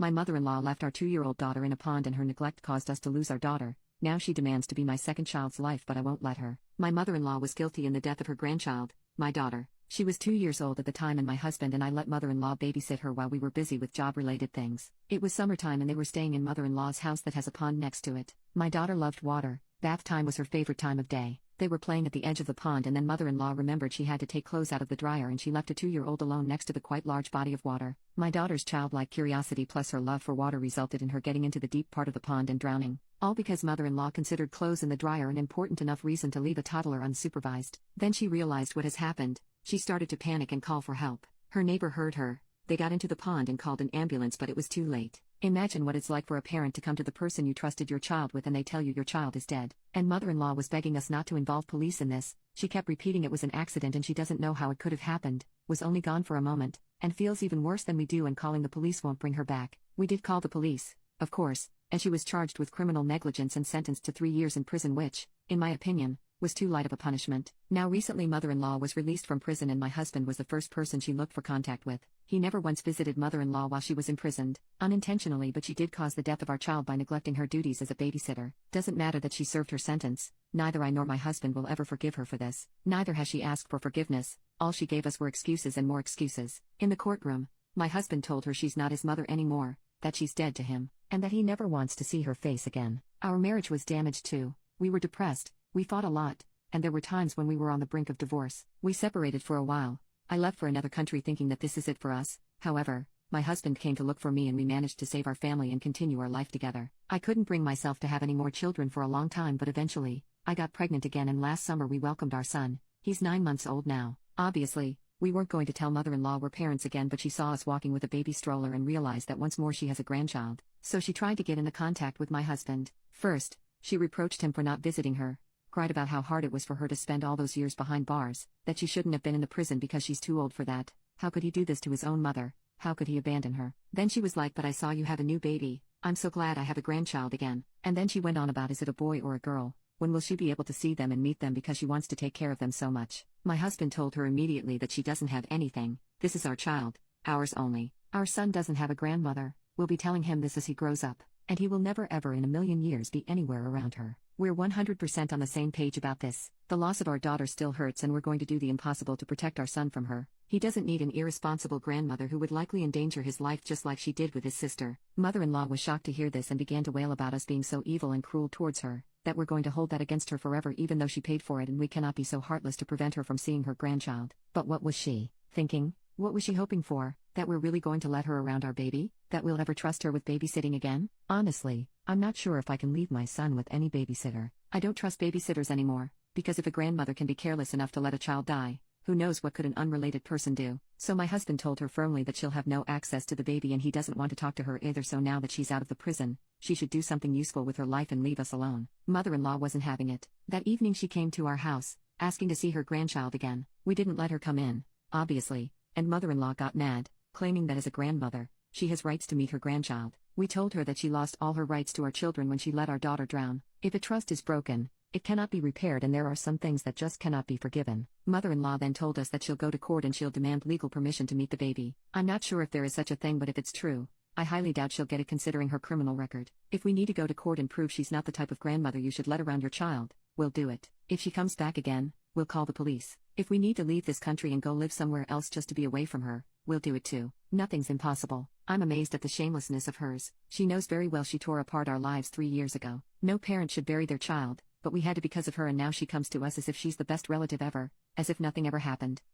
My mother-in-law left our 2-year-old daughter in a pond and her neglect caused us to lose our daughter. Now she demands to be my second child's life, but I won't let her. My mother-in-law was guilty in the death of her grandchild, my daughter. She was 2 years old at the time and my husband and I let mother-in-law babysit her while we were busy with job-related things. It was summertime and they were staying in mother-in-law's house that has a pond next to it. My daughter loved water. Bath time was her favorite time of day. They were playing at the edge of the pond and then mother-in-law remembered she had to take clothes out of the dryer and she left a 2-year-old alone next to the quite large body of water. My daughter's childlike curiosity plus her love for water resulted in her getting into the deep part of the pond and drowning. All because mother-in-law considered clothes in the dryer an important enough reason to leave a toddler unsupervised. Then she realized what has happened. She started to panic and call for help. Her neighbor heard her. They got into the pond and called an ambulance, but it was too late. Imagine what it's like for a parent to come to the person you trusted your child with and they tell you your child is dead. And mother-in-law was begging us not to involve police in this. She kept repeating it was an accident and she doesn't know how it could have happened, was only gone for a moment, and feels even worse than we do, and calling the police won't bring her back. We did call the police, of course, and she was charged with criminal negligence and sentenced to 3 years in prison, which, in my opinion, was too light of a punishment. Now recently mother-in-law was released from prison and my husband was the first person she looked for contact with. He never once visited mother-in-law while she was imprisoned, unintentionally, but she did cause the death of our child by neglecting her duties as a babysitter. Doesn't matter that she served her sentence. Neither I nor my husband will ever forgive her for this. Neither has she asked for forgiveness. All she gave us were excuses and more excuses. In the courtroom, my husband told her she's not his mother anymore, that she's dead to him, and that he never wants to see her face again. Our marriage was damaged too. We were depressed. We fought a lot, and there were times when we were on the brink of divorce. We separated for a while. I left for another country thinking that this is it for us. However, my husband came to look for me and we managed to save our family and continue our life together. I couldn't bring myself to have any more children for a long time, but eventually, I got pregnant again and last summer we welcomed our son. He's 9 months old now. Obviously, we weren't going to tell mother-in-law we're parents again, but she saw us walking with a baby stroller and realized that once more she has a grandchild. So she tried to get into contact with my husband. First, she reproached him for not visiting her. Cried about how hard it was for her to spend all those years behind bars, that she shouldn't have been in the prison because she's too old for that. How could he do this to his own mother? How could he abandon her? Then she was like, but I saw you have a new baby. I'm so glad I have a grandchild again. And then she went on about, is it a boy or a girl? When will she be able to see them and meet them because she wants to take care of them so much? My husband told her immediately that she doesn't have anything. This is our child. Ours only. Our son doesn't have a grandmother. We'll be telling him this as he grows up. And he will never ever in a million years be anywhere around her. We're 100% on the same page about this. The loss of our daughter still hurts and we're going to do the impossible to protect our son from her. He doesn't need an irresponsible grandmother who would likely endanger his life just like she did with his sister. Mother-in-law was shocked to hear this and began to wail about us being so evil and cruel towards her, that we're going to hold that against her forever even though she paid for it and we cannot be so heartless to prevent her from seeing her grandchild. But what was she thinking? What was she hoping for? That we're really going to let her around our baby? That we'll ever trust her with babysitting again? Honestly, I'm not sure if I can leave my son with any babysitter. I don't trust babysitters anymore, because if a grandmother can be careless enough to let a child die, who knows what could an unrelated person do? So my husband told her firmly that she'll have no access to the baby and he doesn't want to talk to her either, so now that she's out of the prison, she should do something useful with her life and leave us alone. Mother-in-law wasn't having it. That evening she came to our house, asking to see her grandchild again. We didn't let her come in, obviously, and mother-in-law got mad, claiming that as a grandmother, she has rights to meet her grandchild. We told her that she lost all her rights to our children when she let our daughter drown. If a trust is broken, it cannot be repaired and there are some things that just cannot be forgiven. Mother-in-law then told us that she'll go to court and she'll demand legal permission to meet the baby. I'm not sure if there is such a thing, but if it's true, I highly doubt she'll get it considering her criminal record. If we need to go to court and prove she's not the type of grandmother you should let around your child, we'll do it. If she comes back again, we'll call the police. If we need to leave this country and go live somewhere else just to be away from her, we'll do it too. Nothing's impossible. I'm amazed at the shamelessness of hers. She knows very well she tore apart our lives 3 years ago. No parent should bury their child, but we had to because of her, and now she comes to us as if she's the best relative ever, as if nothing ever happened.